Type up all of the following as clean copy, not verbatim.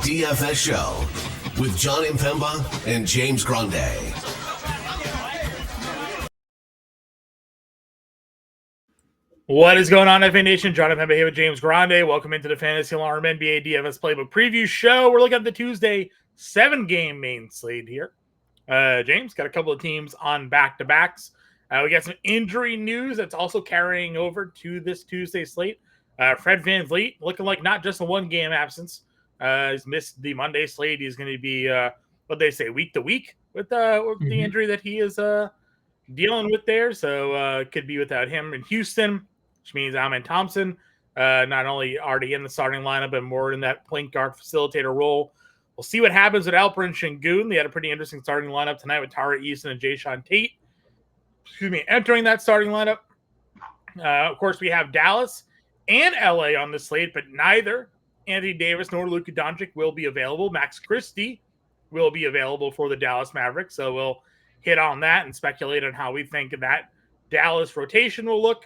DFS Show with John Impemba and James Grande. What is going on, FA Nation? John Impemba here with James Grande. Welcome into the Fantasy Alarm NBA DFS Playbook Preview Show. We're looking at the Tuesday 7-game main slate here. James, got a couple of teams on back-to-backs. We got some injury news that's also carrying over to this Tuesday slate. Fred VanVleet looking like not just a one-game absence. He's missed the Monday slate. He's going to be, what they say, week to week with the injury that he is dealing with there. So could be without him in Houston, which means Amen Thompson not only already in the starting lineup, but more in that point guard facilitator role. We'll see what happens with Alperen Şengün. They had a pretty interesting starting lineup tonight with Tara Easton and Jayshawn Tate. Entering that starting lineup. Of course, we have Dallas and LA on the slate, but neither Anthony Davis nor Luka Doncic will be available. Max Christie will be available for the Dallas Mavericks, so we'll hit on that and speculate on how we think that Dallas rotation will look.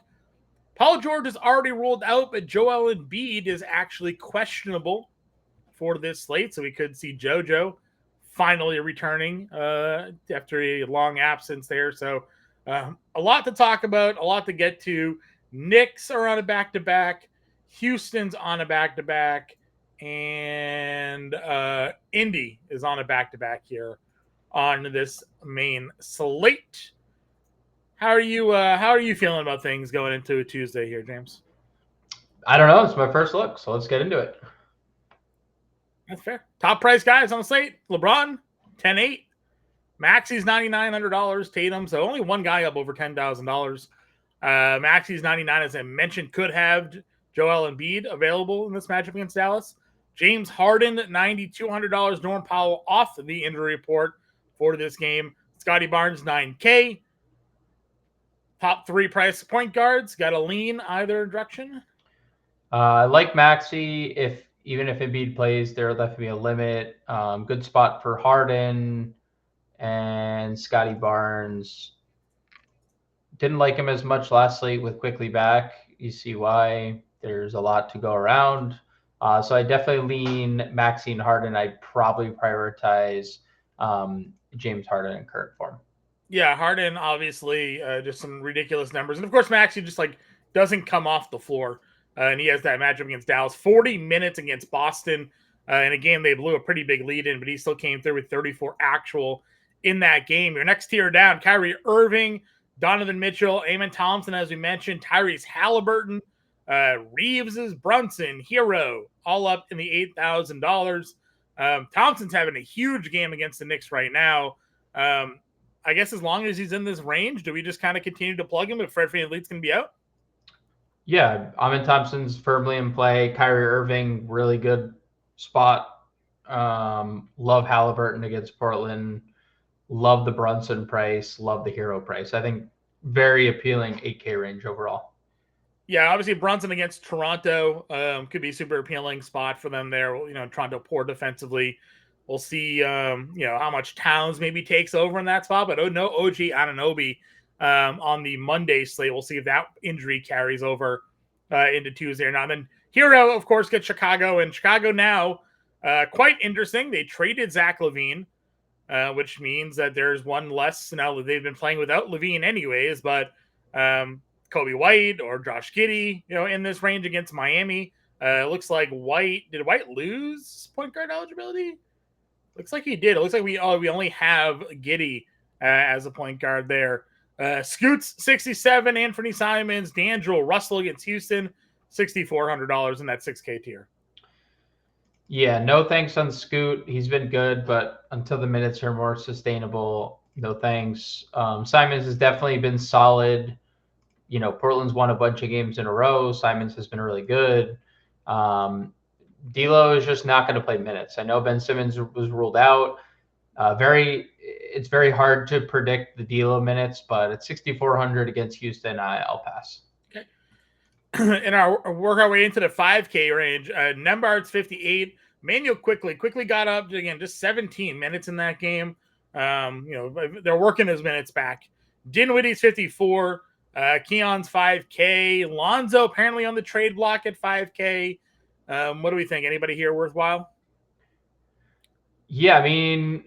Paul George is already ruled out, but Joel Embiid is actually questionable for this slate, so we could see JoJo finally returning after a long absence there. So a lot to talk about, a lot to get to. Knicks are on a back-to-back. Houston's on a back-to-back. And Indy is on a back-to-back here on this main slate. How are you feeling about things going into a Tuesday here, James? I don't know. It's my first look, so let's get into it. That's fair. Top price guys on the slate. LeBron, 10-8. Maxi's $9,900. Tatum, so only one guy up over $10,000. Maxi's 99, as I mentioned, could have Joel Embiid available in this matchup against Dallas. James Harden, $9,200. Norm Powell off the injury report for this game. Scotty Barnes, $9K. Top three price point guards. Got to lean either direction. I like Maxi. Even if Embiid plays, there will definitely be a limit. Good spot for Harden and Scotty Barnes. Didn't like him as much last slate with Quickly back. You see why. There's a lot to go around. So I definitely lean Maxi and Harden. I'd probably prioritize James Harden in current form. Yeah, Harden, obviously, just some ridiculous numbers. And, of course, Maxi just, doesn't come off the floor. And he has that matchup against Dallas. 40 minutes against Boston. In a game they blew a pretty big lead in, but he still came through with 34 actual in that game. Your next tier down, Kyrie Irving, Donovan Mitchell, Amen Thompson, as we mentioned, Tyrese Halliburton, Reeves' Brunson, Hero, all up in the $8,000. Thompson's having a huge game against the Knicks right now. I guess as long as he's in this range, do we just kind of continue to plug him if Fred VanVleet's going to be out? Yeah, Amen Thompson's firmly in play. Kyrie Irving, really good spot. Love Halliburton against Portland. Love the Brunson price. Love the Hero price. I think very appealing 8K range overall. Yeah, obviously Brunson against Toronto could be a super appealing spot for them there. Toronto poor defensively. We'll see, how much Towns maybe takes over in that spot. But no OG Anunoby on the Monday slate. We'll see if that injury carries over into Tuesday or not. Then Hero, of course, gets Chicago. And Chicago now, quite interesting. They traded Zach LaVine, which means that there's one less. Now they've been playing without LaVine anyways. But Kobe White or Josh Giddey, in this range against Miami. It looks like did White lose point guard eligibility? Looks like he did. It looks like we only have Giddey as a point guard there. Scoots, 67, Anthony Simons, D'Angelo Russell against Houston, $6,400 in that 6K tier. Yeah, no thanks on Scoot. He's been good, but until the minutes are more sustainable, no thanks. Simons has definitely been solid. Portland's won a bunch of games in a row. Simons has been really good. D'Lo is just not going to play minutes. I know Ben Simmons was ruled out. It's very hard to predict the D'Lo minutes, but at 6,400 against Houston, I'll pass. Okay. And work our way into the 5K range. Nembhard's 58. Manuel quickly got up to, again, just 17 minutes in that game. They're working his minutes back. Dinwiddie's 54. Keon's 5K. Lonzo apparently on the trade block at 5K. What do we think? Anybody here worthwhile? Yeah, I mean,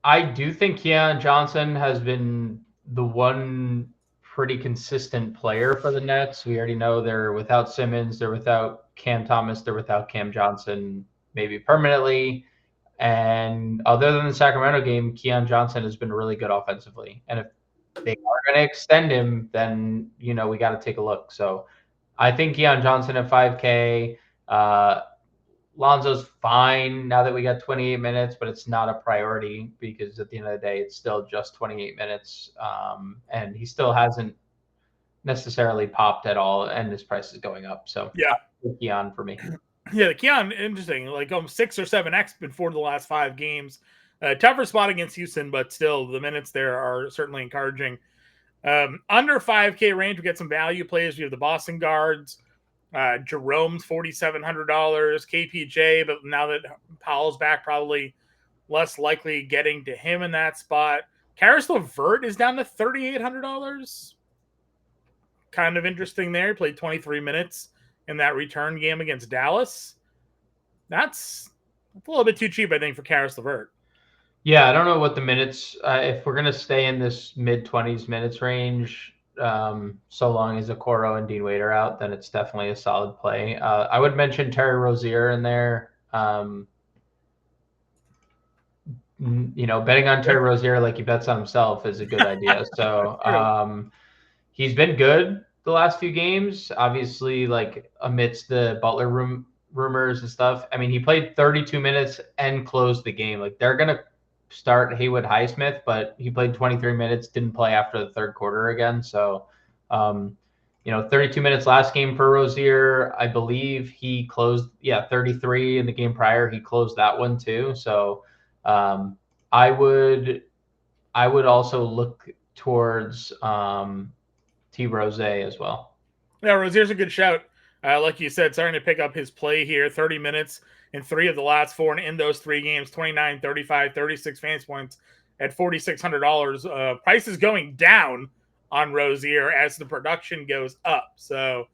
I do think Keon Johnson has been the one pretty consistent player for the Nets. We already know they're without Simmons, they're without Cam Thomas, they're without Cam Johnson, maybe permanently. And other than the Sacramento game, Keon Johnson has been really good offensively. And if they are going to extend him, then, we got to take a look. So I think Keon Johnson at 5K. Lonzo's fine now that we got 28 minutes, but it's not a priority because at the end of the day, it's still just 28 minutes. And he still hasn't necessarily popped at all, and his price is going up. So Yeah. Keon for me. Yeah, the Keon, interesting. Like 6 or 7x before the last 5 games. Tougher spot against Houston, but still the minutes there are certainly encouraging. Under 5K range, we get some value plays. We have the Boston guards. Jerome's $4,700. KPJ, but now that Powell's back, probably less likely getting to him in that spot. Karis LeVert is down to $3,800. Kind of interesting there. He played 23 minutes in that return game against Dallas. That's a little bit too cheap, I think, for Karis LeVert. Yeah, I don't know what the minutes, if we're going to stay in this mid-20s minutes range, so long as Okoro and Dean Wade are out, then it's definitely a solid play. I would mention Terry Rozier in there. Betting on Terry Rozier like he bets on himself is a good idea. So he's been good the last few games, obviously, like amidst the Butler rumors and stuff. I mean, he played 32 minutes and closed the game. Like they're going to start Haywood Highsmith, but he played 23 minutes, didn't play after the third quarter again. So, 32 minutes last game for Rozier. I believe he closed, 33 in the game prior. He closed that one too. So, I would also look towards T Rose as well. Yeah, Rozier's a good shout. Like you said, starting to pick up his play here. 30 minutes in 3 of the last 4, and in those 3 games, 29, 35, 36 fantasy points at $4,600. Price is going down on Rozier as the production goes up. So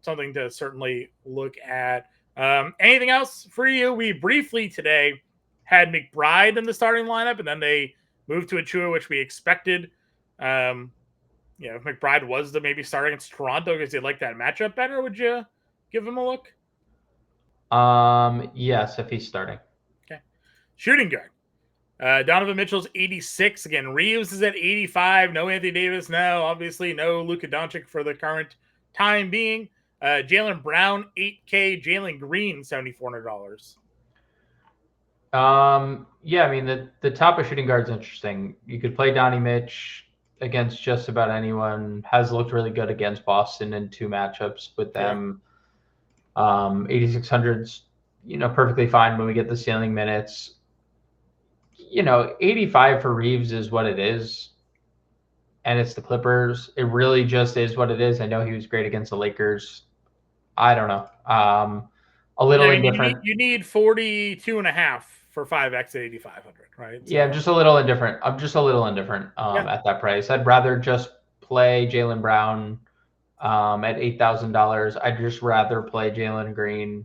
something to certainly look at. Anything else for you? We briefly today had McBride in the starting lineup, and then they moved to Achua, which we expected. If McBride was to maybe start against Toronto because they like that matchup better, would you give him a look? Yes, if he's starting. Okay. Shooting guard. Donovan Mitchell's 86. Again, Reeves is at 85. No Anthony Davis. No, obviously, no Luka Doncic for the current time being. Jaylen Brown, 8K. Jalen Green, $7,400. Yeah, I mean, the top of shooting guard is interesting. You could play Donnie Mitch against just about anyone. Has looked really good against Boston in 2 matchups with them. 8,600's, perfectly fine when we get the ceiling minutes. 85 for Reeves is what it is. And it's the Clippers. It really just is what it is. I know he was great against the Lakers. I don't know. A little indifferent. You need 42.5 for 5x at 8,500, right? So. Yeah, I'm just a little indifferent. At that price. I'd rather just play Jaylen Brown at $8,000. I'd just rather play Jalen Green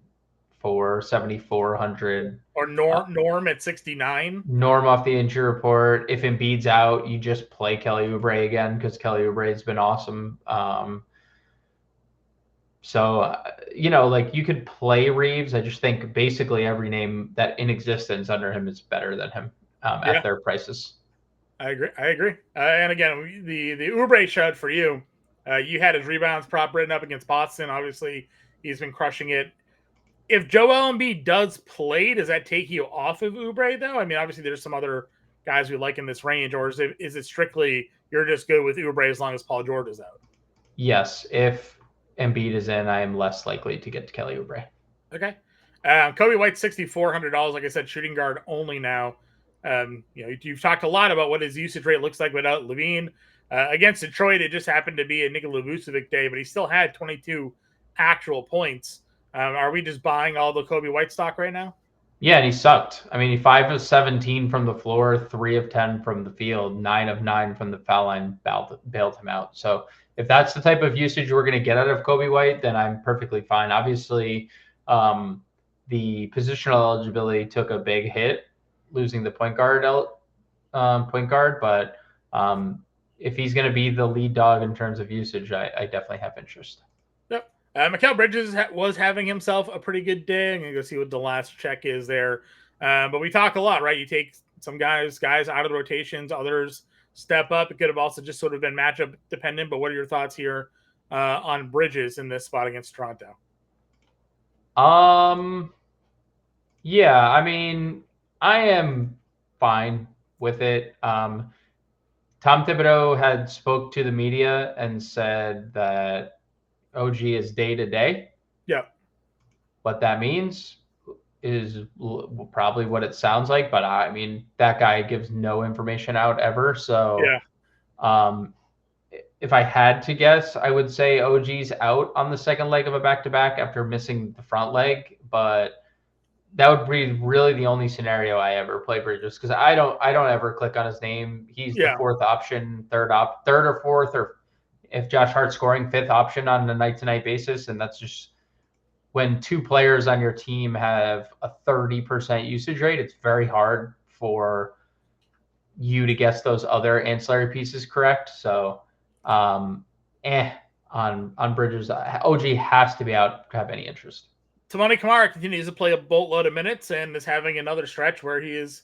for 7,400. Or Norm at 69. Norm off the injury report. If Embiid's out, you just play Kelly Oubre again because Kelly Oubre's been awesome. You could play Reeves. I just think basically every name that in existence under him is better than him at their prices. I agree. And again, the Oubre shout for you. You had his rebounds prop written up against Boston. Obviously, he's been crushing it. If Joel Embiid does play, does that take you off of Oubre, though? I mean, obviously, there's some other guys we like in this range, or is it strictly you're just good with Oubre as long as Paul George is out? Yes. If Embiid is in, I am less likely to get to Kelly Oubre. Okay. Kobe White's $6,400. Like I said, shooting guard only now. You've talked a lot about what his usage rate looks like without Levine. Against Detroit, it just happened to be a Nikola Vucevic day, but he still had 22 actual points. Are we just buying all the Kobe White stock right now? Yeah, and he sucked. I mean, he 5 of 17 from the floor, 3 of 10 from the field, 9 of 9 from the foul line, bailed him out. So if that's the type of usage we're going to get out of Kobe White, then I'm perfectly fine. Obviously, the positional eligibility took a big hit, losing the point guard. But if he's going to be the lead dog in terms of usage, I definitely have interest. Yep. Mikal Bridges was having himself a pretty good day. I'm going to go see what the last check is there. But we talk a lot, right? You take some guys out of the rotations, others step up. It could have also just sort of been matchup dependent. But what are your thoughts here on Bridges in this spot against Toronto? Yeah, I mean, I am fine with it. Tom Thibodeau had spoke to the media and said that OG is day to day. Yeah. What that means is probably what it sounds like, but I mean, that guy gives no information out ever. So, if I had to guess, I would say OG's out on the second leg of a back-to-back after missing the front leg, but that would be really the only scenario I ever play Bridges, because I don't ever click on his name. He's the fourth option, third or fourth, or if Josh Hart's scoring, fifth option on a night-to-night basis, and that's just when two players on your team have a 30% usage rate. It's very hard for you to guess those other ancillary pieces correct. So, on Bridges, OG has to be out to have any interest. Tamani Kamara continues to play a boatload of minutes and is having another stretch where he is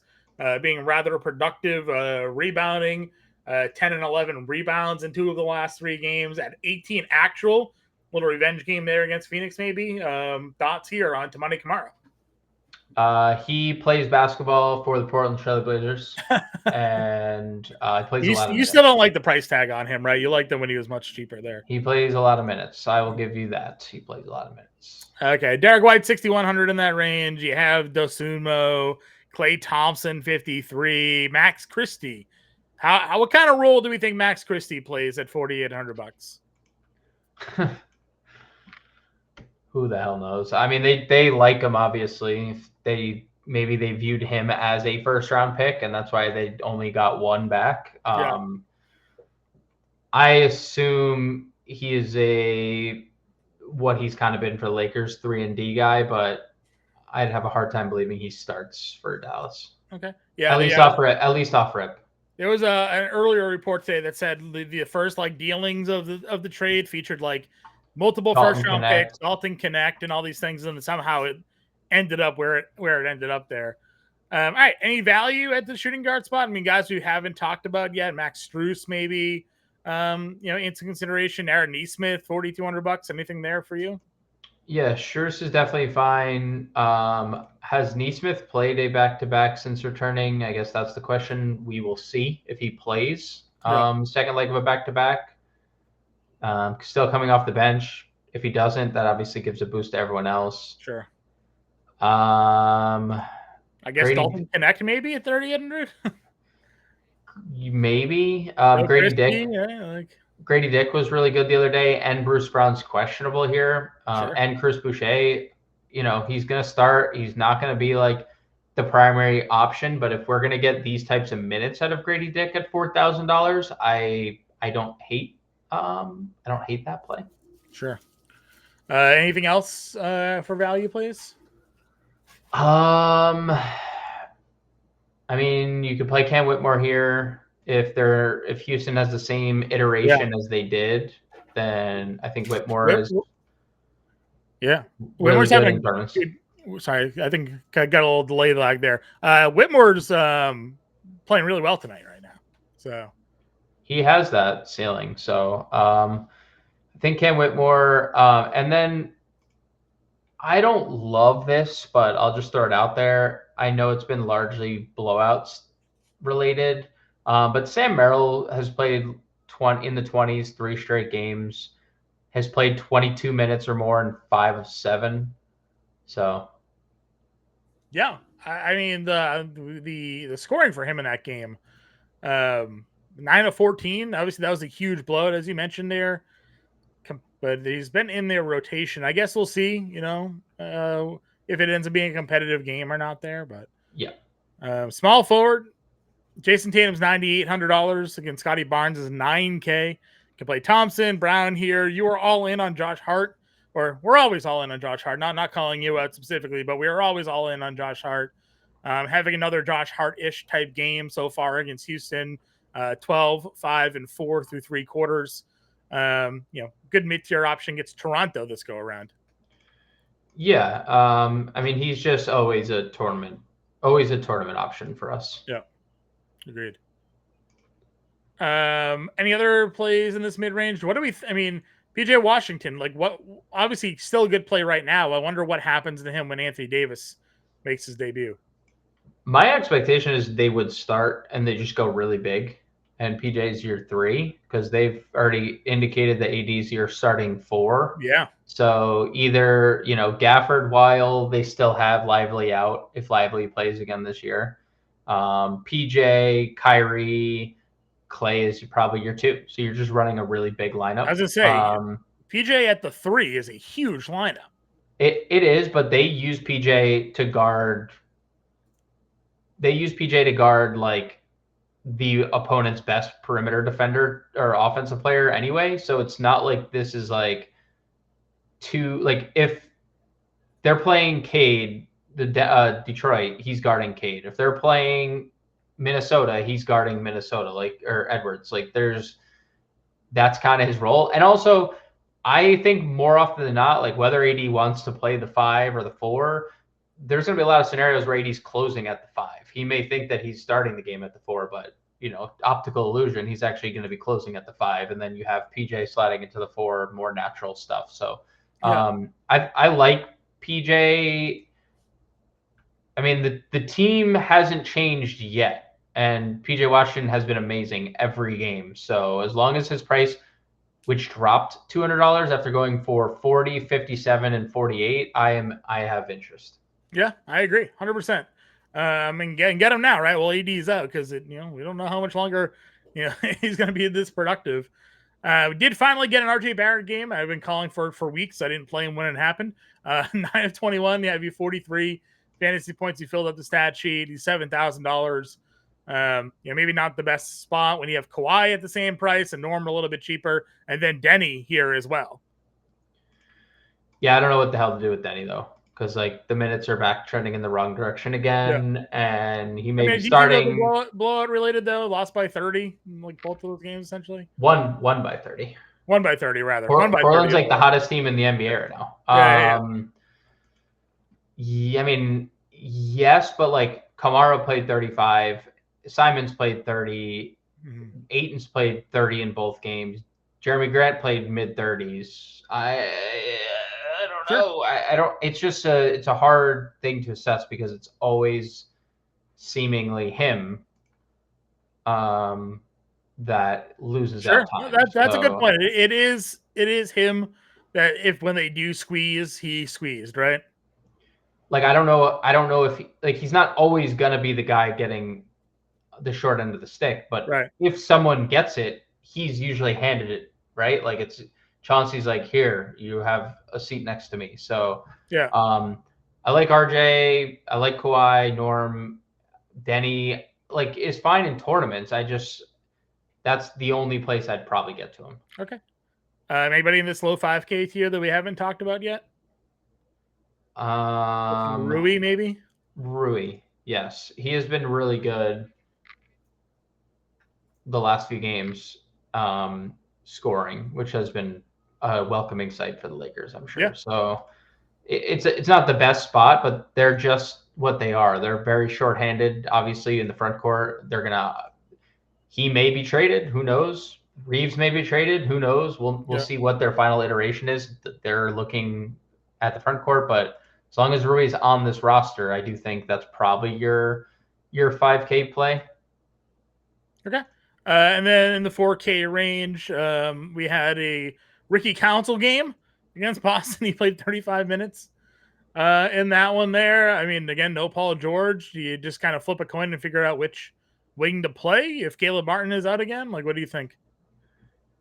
being rather productive, rebounding, 10 and 11 rebounds in 2 of the last 3 games at 18 actual. Little revenge game there against Phoenix, maybe. Thoughts here on Tamani Kamara? He plays basketball for the Portland Trail Blazers, and he plays a lot of minutes. You still don't like the price tag on him, right? You liked him when he was much cheaper there. He plays a lot of minutes. I will give you that. He plays a lot of minutes. Okay. Derek White, 6,100 in that range. You have Dosunmu, Klay Thompson, 53, Max Christie. What kind of role do we think Max Christie plays at $4,800? Who the hell knows? I mean, they like him, obviously. Maybe they viewed him as a first-round pick, and that's why they only got one back. I assume he is what he's kind of been for the Lakers, 3-and-D guy, but I'd have a hard time believing he starts for Dallas. Okay. Yeah. At least off rip. There was an earlier report today that said the first dealings of the trade featured multiple first-round picks, Dalton Connect, and all these things, and somehow it ended up where it ended up there. All right, any value at the shooting guard spot? I mean, guys we haven't talked about yet, Max Strus maybe, into consideration. Aaron Nesmith, $4,200. Anything there for you? Yeah, Strus is definitely fine. Has Nesmith played a back-to-back since returning? I guess that's the question. We will see if he plays second leg of a back-to-back. Still coming off the bench. If he doesn't, that obviously gives a boost to everyone else. Sure. I guess Dalton Connect maybe at 3,800. Maybe. Grady Dick. Grady Dick was really good the other day, and Bruce Brown's questionable here. Sure. And Chris Boucher, he's going to start. He's not going to be the primary option, but if we're going to get these types of minutes out of Grady Dick at $4,000, I don't hate that play. Sure. Anything else for value plays? I mean, you could play Cam Whitmore here. If Houston has the same iteration as they did, then I think Whitmore is. Yeah, really Whitmore's having. Sorry, I think I got a little delay lag there. Whitmore's playing really well tonight right now, so he has that ceiling. So I think Cam Whitmore, and then I don't love this, but I'll just throw it out there. I know it's been largely blowouts related, but Sam Merrill has played in the 20s, 3 straight games, has played 22 minutes or more in 5 of 7. So, yeah, I mean the scoring for him in that game, 9 of 14. Obviously, that was a huge blowout, as you mentioned there. But he's been in their rotation. I guess we'll see, if it ends up being a competitive game or not there. But yeah, small forward, Jason Tatum's $9,800 against Scotty Barnes is $9K. Can play Thompson, Brown here. You are all in on Josh Hart or we're always all in on Josh Hart. Not calling you out specifically, but we are always all in on Josh Hart. Having another Josh Hart-ish type game so far against Houston, 12, 5, and 4 through 3 quarters. Good mid-tier option gets Toronto this go around. Yeah, I mean, he's just always a tournament option for us. Yeah, agreed. Any other plays in this mid-range? What do we? PJ Washington, like what? Obviously, still a good play right now. I wonder what happens to him when Anthony Davis makes his debut. My expectation is they would start and they just go really big, and PJ's year 3 because they've already indicated that AD's year starting 4. Yeah. So either Gafford while they still have Lively out if Lively plays again this year, PJ, Kyrie, Clay is probably your 2. So you're just running a really big lineup. I was gonna say PJ at the 3 is a huge lineup. It is, but they use PJ to guard. They use PJ to guard like the opponent's best perimeter defender or offensive player anyway. So it's not like this is like if they're playing Cade, Detroit, he's guarding Cade. If they're playing Minnesota, he's guarding Minnesota, or Edwards. That's kind of his role. And also, I think more often than not, like whether AD wants to play the 5 or the 4, there's going to be a lot of scenarios where AD's closing at the 5. He may think that he's starting the game at the 4, but optical illusion, he's actually going to be closing at the 5, and then you have PJ sliding into the 4, more natural stuff. So I like PJ. I mean, the team hasn't changed yet, and PJ Washington has been amazing every game. So as long as his price, which dropped $200 after going for 40, 57, and 48, I have interest. Yeah, I agree, 100%. Get him now, right? Well, AD's out because we don't know how much longer he's going to be this productive. We did finally get an RJ Barrett game. I've been calling for it for weeks. I didn't play him when it happened. 9 of 21. Yeah, you 43 fantasy points. He filled up the stat sheet. He's $7,000. Maybe not the best spot when you have Kawhi at the same price and Norm a little bit cheaper, and then Denny here as well. Yeah, I don't know what the hell to do with Denny though, because the minutes are back trending in the wrong direction again, and he may be starting. Blowout related though, lost by 30, like both of those games essentially. One by 30. 1 by 30 rather. Portland's like the hottest team in the NBA right now. Yeah, I mean, yes, but Kamara played 35, Simons played 30, Ayton's played 30 in both games. Jeremy Grant played mid-30s. I don't know. I don't. It's just it's a hard thing to assess because it's always seemingly him that loses out time. That's a good point. It is him that when they do squeeze, he squeezed, right? I don't know if he's not always gonna be the guy getting the short end of the stick, but if someone gets it, he's usually handed it, right? It's Chauncey's here, you have a seat next to me. So yeah, I like RJ, I like Kawhi, Norm, Denny, is fine in tournaments. That's the only place I'd probably get to him. Okay. Anybody in this low 5K tier that we haven't talked about yet? Rui, maybe? Rui, yes. He has been really good the last few games, scoring, which has been a welcoming sight for the Lakers, I'm sure. Yeah. So it's not the best spot, but they're just what they are. They're very shorthanded, obviously, in the front court. He may be traded. Who knows? Reeves may be traded. Who knows? We'll see what their final iteration is. They're looking at the front court, but as long as Rui's on this roster, I do think that's probably your 5K play. Okay. And then in the 4K range, we had a Ricky Council game against Boston. He played 35 minutes in that one there. I mean, again, no Paul George. You just kind of flip a coin and figure out which wing to play if Caleb Martin is out again. What do you think?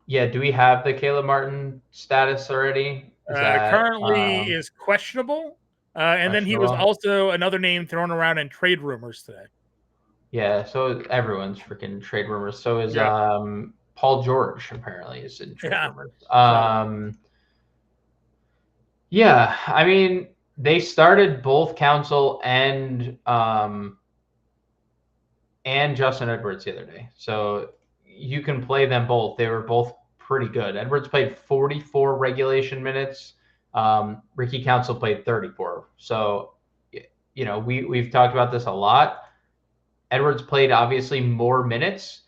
Yeah, do we have the Caleb Martin status already? Currently is questionable. And then he was also another name thrown around in trade rumors today. Yeah, so everyone's freaking trade rumors. So is Paul George apparently is in trade rumors. Yeah, I mean, they started both Council and Justin Edwards the other day, so you can play them both. They were both pretty good. Edwards played 44 regulation minutes. Ricky Council played 34. So, we've talked about this a lot. Edwards played obviously more minutes,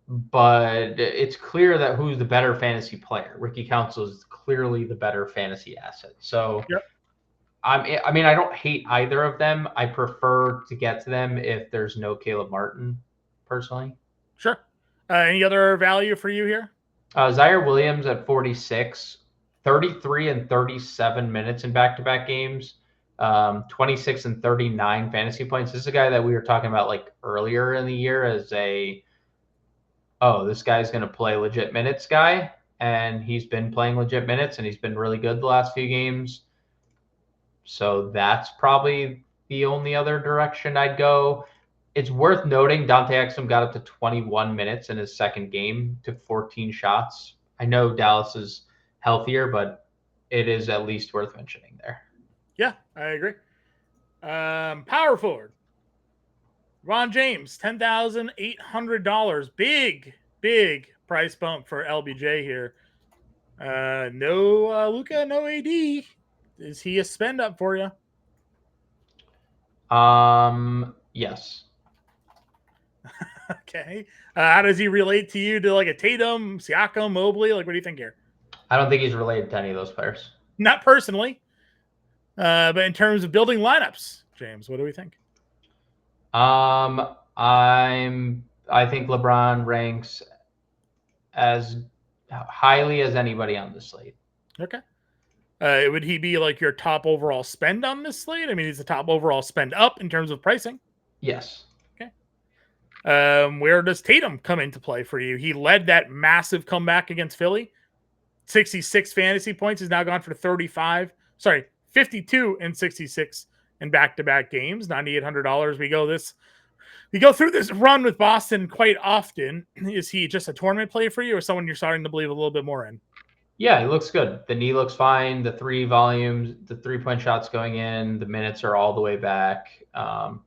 but it's clear that who's the better fantasy player. Ricky Council is clearly the better fantasy asset. So, Yep. I mean, I don't hate either of them. I prefer to get to them if there's no Caleb Martin, personally. Sure. Any other value for you here? Zaire Williams at 46, 33 and 37 minutes in back-to-back games, 26 and 39 fantasy points. This is a guy that we were talking about like earlier in the year as this guy's going to play legit minutes guy. And he's been playing legit minutes, and he's been really good the last few games. So that's probably the only other direction I'd go. It's worth noting Dante Exum got up to 21 minutes in his second game, took 14 shots. I know Dallas is healthier, but it is at least worth mentioning there. Yeah, I agree. Power forward. Ron James, $10,800. Big price bump for LBJ here. No Luka, no AD. Is he a spend up for you? Yes. Okay. How does he relate to you? To like a Tatum, Siakam, Mobley? Like, what do you think here? I don't think he's related to any of those players. Not personally, but in terms of building lineups, James, what do we think? I think LeBron ranks as highly as anybody on this slate. Okay. Would he be like your top overall spend on this slate? I mean, he's the top overall spend up in terms of pricing. Yes. Okay. Where does Tatum come into play for you? He led that massive comeback against Philly. 66 fantasy points. He's now gone for 52 and 66 in back-to-back games. $9,800. We go through this run with Boston quite often. Is he just a tournament play for you, or someone you're starting to believe a little bit more in? Yeah, he looks good. The knee looks fine. The 3-point shots going in. The minutes are all the way back. I'm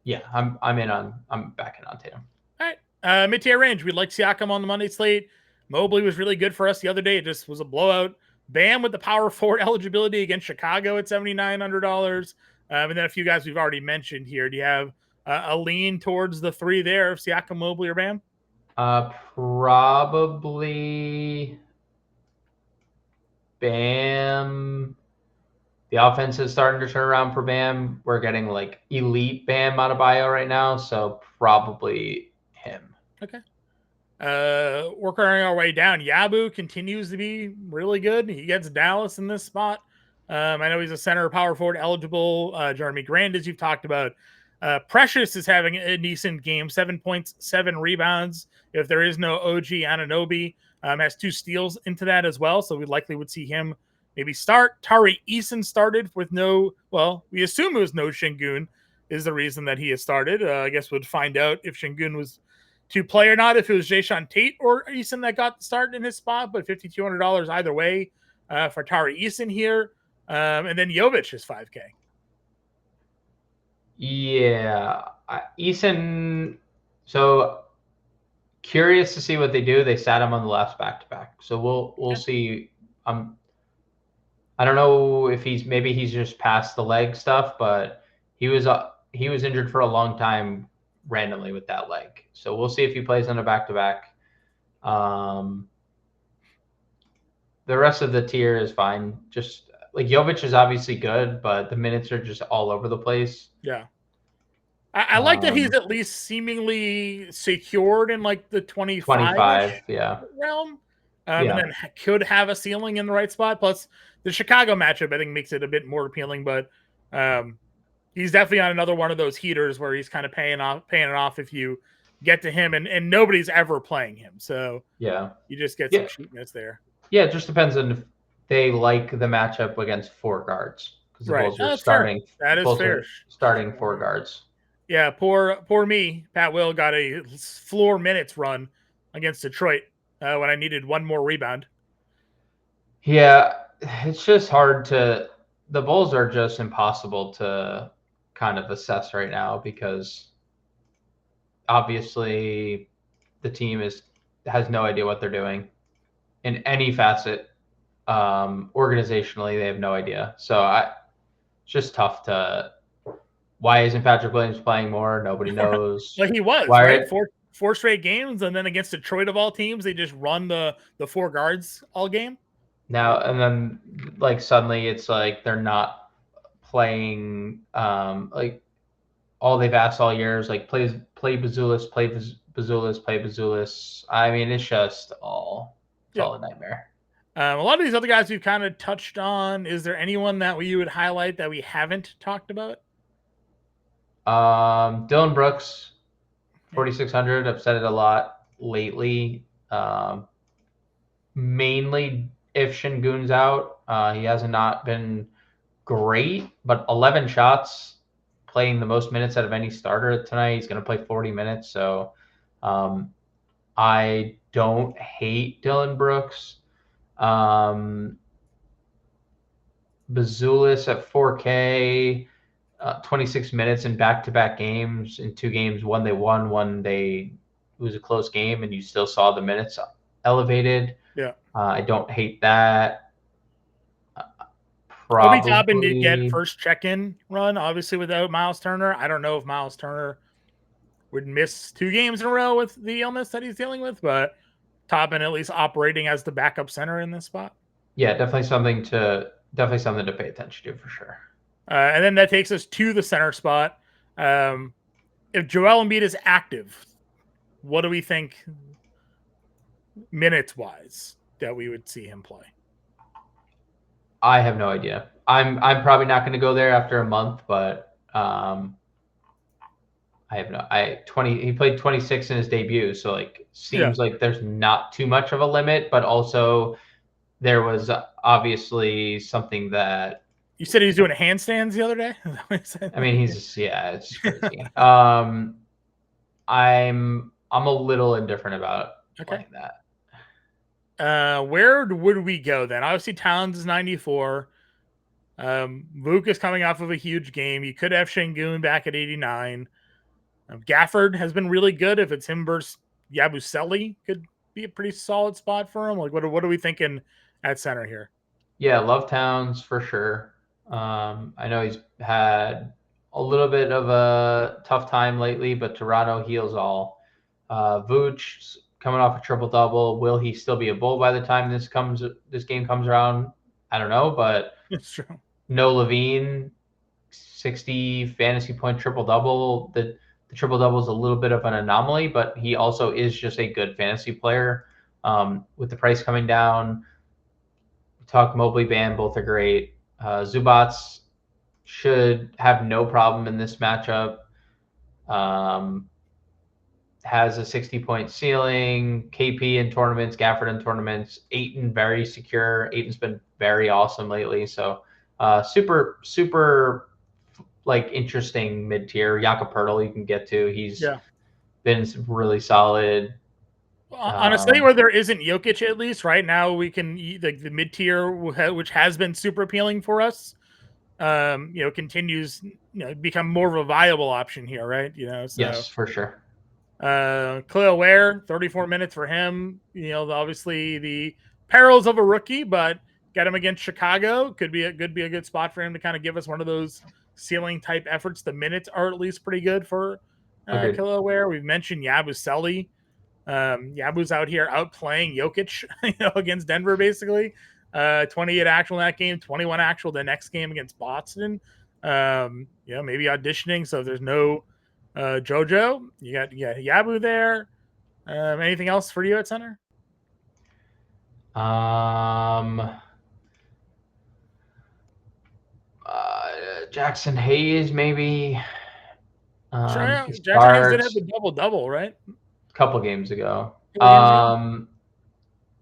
backing on Tatum. All right. Mid-tier range. We like Siakam on the Monday slate. Mobley was really good for us the other day. It just was a blowout. Bam with the power forward eligibility against Chicago at $7,900. And then a few guys we've already mentioned here. Do you have a lean towards the three there of Siakam, Mobley, or Bam? Probably Bam. The offense is starting to turn around for Bam. We're getting like elite Bam Adebayo right now, so probably him. Okay. Working our way down. Yabu continues to be really good. He gets Dallas in this spot. I know he's a center power forward eligible. Jeremy Grant, as you've talked about. Precious is having a decent game, 7 points, 7 rebounds. If there is no OG Anunoby, has 2 steals into that as well. So we likely would see him maybe start. Tari Eason started with we assume it was no Şengün is the reason that he has started. I guess we'd find out if Şengün was to play or not, if it was Jayshawn Tate or Eason that got the start in his spot, but $5,200 either way for Tari Eason here. And then Jovic is $5K. Yeah. Eason, so curious to see what they do. They sat him on the last back-to-back. So we'll see. I don't know if he's just past the leg stuff, but he was injured for a long time randomly with that leg. So we'll see if he plays on a back-to-back. The rest of the tier is fine. Just like Jovic is obviously good, but the minutes are just all over the place. Yeah. I like that he's at least seemingly secured in like the 25 realm. And then could have a ceiling in the right spot. Plus the Chicago matchup, I think, makes it a bit more appealing, but he's definitely on another one of those heaters where he's kind of paying it off if you get to him, and nobody's ever playing him. So you just get some cheapness there. Yeah, it just depends on if they like the matchup against 4 guards. Because the Bulls are starting. That is fair. Starting 4 guards. Yeah, poor me. Pat Will got a floor minutes run against Detroit when I needed one more rebound. Yeah, it's just hard to. The Bulls are just impossible to kind of assess right now because obviously the team has no idea what they're doing in any facet. Organizationally, they have no idea. So it's just tough to. Why isn't Patrick Williams playing more? Nobody knows. Like he was, Why? right? Four straight games, and then against Detroit of all teams, they just run the four guards all game. Now and then, like suddenly, it's like they're not playing. Like all they've asked all year is like play Bazulis, play Bazulis, play Bazulis. I mean, it's just all a nightmare. A lot of these other guys we've kind of touched on. Is there anyone that you would highlight that we haven't talked about? Dylan Brooks, 4,600. I've said it a lot lately. Mainly if Şengün's out, he has not been great, but 11 shots, playing the most minutes out of any starter tonight. He's going to play 40 minutes, so I don't hate Dylan Brooks. Bazulis at 4K, 26 minutes in back-to-back games. In 2 games, one they won, it was a close game, and you still saw the minutes elevated. Yeah. I don't hate that. Obi Toppin did get first check-in run, obviously without Miles Turner. I don't know if Miles Turner would miss 2 games in a row with the illness that he's dealing with, but Toppin at least operating as the backup center in this spot. Yeah, definitely something to pay attention to for sure. And then that takes us to the center spot. If Joel Embiid is active, what do we think minutes-wise that we would see him play? I have no idea. I'm probably not going to go there after a month, but I have no. He played 26 in his debut, so like seems like there's not too much of a limit, but also there was obviously something that you said he was doing handstands the other day. I mean, it's crazy. I'm a little indifferent about playing that. Where would we go then? Obviously, Towns is 94. Luke is coming off of a huge game. You could have Şengün back at 89. Gafford has been really good. If it's him versus Yabusele, could be a pretty solid spot for him. Like, what are we thinking at center here? Yeah, love Towns for sure. I know he's had a little bit of a tough time lately, but Toronto heals all. Vooch coming off a triple-double. Will he still be a Bull by the time this game comes around? I don't know, but it's true. No Levine, 60 fantasy point triple-double. The triple-double is a little bit of an anomaly, but he also is just a good fantasy player. With the price coming down, Talk Mobley Band, both are great. Zubats should have no problem in this matchup. Has a 60-point ceiling. KP in tournaments, Gafford in tournaments. Ayton very secure. Ayton's been very awesome lately. So super like interesting mid-tier. Jakob Poeltl you can get to. He's been really solid. On a slate where there isn't Jokic, at least right now, we can the mid-tier, which has been super appealing for us. Continues become more of a viable option here, right? So, yes, for sure. Khalil Ware, 34 minutes for him. Obviously the perils of a rookie, but get him against Chicago could be a good spot for him to kind of give us one of those ceiling type efforts. The minutes are at least pretty good for Khalil Ware. We've mentioned Yabusele. Yabu's out here outplaying Jokic, against Denver, basically. 28 actual in that game, 21 actual the next game against Boston. Maybe auditioning. So if there's no JoJo, you got Yabu there. Anything else for you at center? Jackson Hayes, maybe. Sure, Jackson Hayes did have the double-double, right? A couple games ago. I'm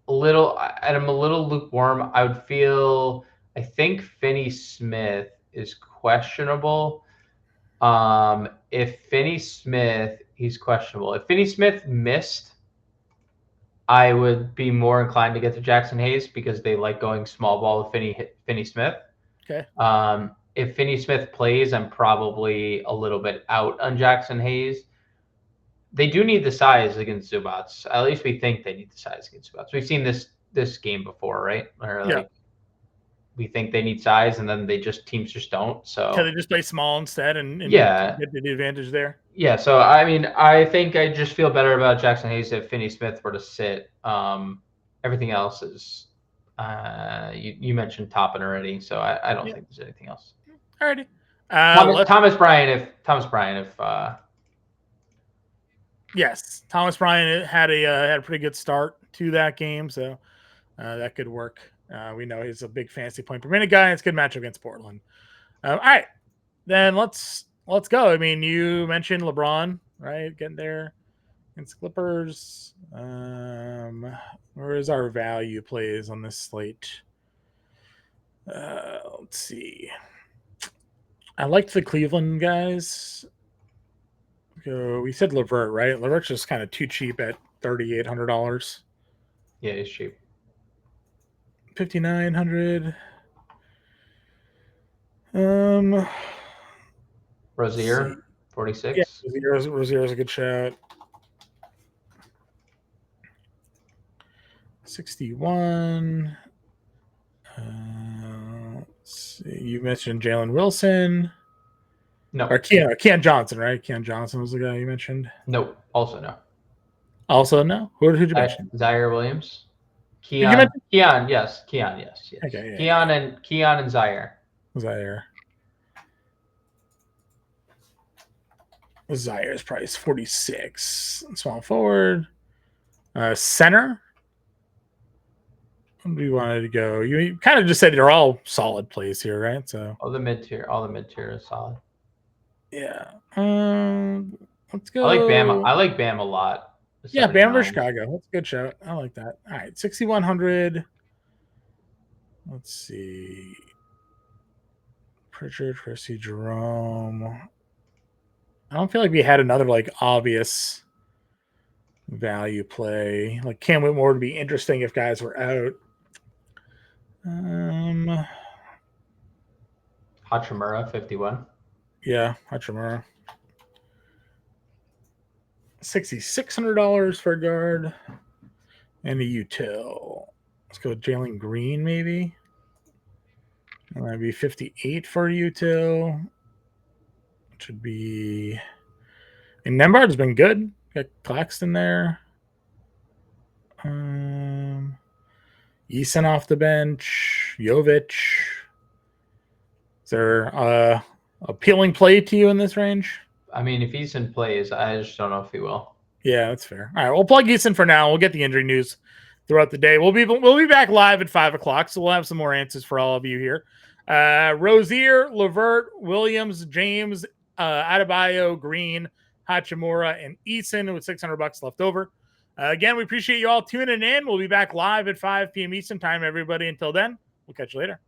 a little lukewarm. I think Finney-Smith is questionable. If Finney-Smith, he's questionable. If Finney-Smith missed I would be more inclined to get to Jackson Hayes because they like going small ball with Finney Smith. Okay. If Finney Smith plays, I'm probably a little bit out on Jackson Hayes. They do need the size against Zubats. At least we think they need the size against Zubats. We've seen this game before, right? Or like we think they need size, and then teams just don't. So can they just play small instead and yeah, get the advantage there? Yeah. So I mean, I think I just feel better about Jackson Hayes if Finney Smith were to sit. Everything else is you mentioned Toppin already, so I don't think there's anything else. Alrighty. Thomas Bryant. Yes, Thomas Bryant had a pretty good start to that game, so that could work. We know he's a big fantasy point per minute guy, and it's a good matchup against Portland. All right, then let's go. I mean, you mentioned LeBron, right? Getting there against Clippers. Where is our value plays on this slate? Let's see. I liked the Cleveland guys. We said LeVert, right? LeVert's just kind of too cheap at $3,800. Yeah, he's cheap. 5,900. Rozier, 46. Yeah, Rozier's a good shout. 61. Let's see. You mentioned Jalen Wilson. No. Or Keon Johnson, right? Keon Johnson was the guy you mentioned. Nope. Also no. Also no. Who'd you mention? Zaire Williams. Keon, yes. Okay, yeah. Keon and Zaire. Zaire's price 46. Small forward. Center. What do you wanted to go? You kind of just said they're all solid plays here, right? So all the mid tier is solid. Yeah. Let's go. I like Bam a lot. Yeah, Bam for Chicago. That's a good shout. I like that. All right, 6,100. Let's see. Pritchard, Chrissy, Jerome. I don't feel like we had another like obvious value play. Like Cam Whitmore would be interesting if guys were out. Hachimura, 51. Yeah, Hachimura. $6,600 for a guard and a util. Let's go with Jalen Green, maybe. And that'd be 58 for a util. It should be. And Nembhard's been good. Got Claxton there. Eason off the bench. Jovic. Is there appealing play to you in this range? I mean, if Eason plays, I just don't know if he will. Yeah, that's fair. All right, we'll plug Eason for now. We'll get the injury news throughout the day. We'll be back live at 5:00, so we'll have some more answers for all of you here. Rozier, LeVert, Williams, James, Adebayo, Green, Hachimura, and Eason with $600 left over. Again, we appreciate you all tuning in. We'll be back live at 5 p.m. Eastern time, everybody. Until then, we'll catch you later.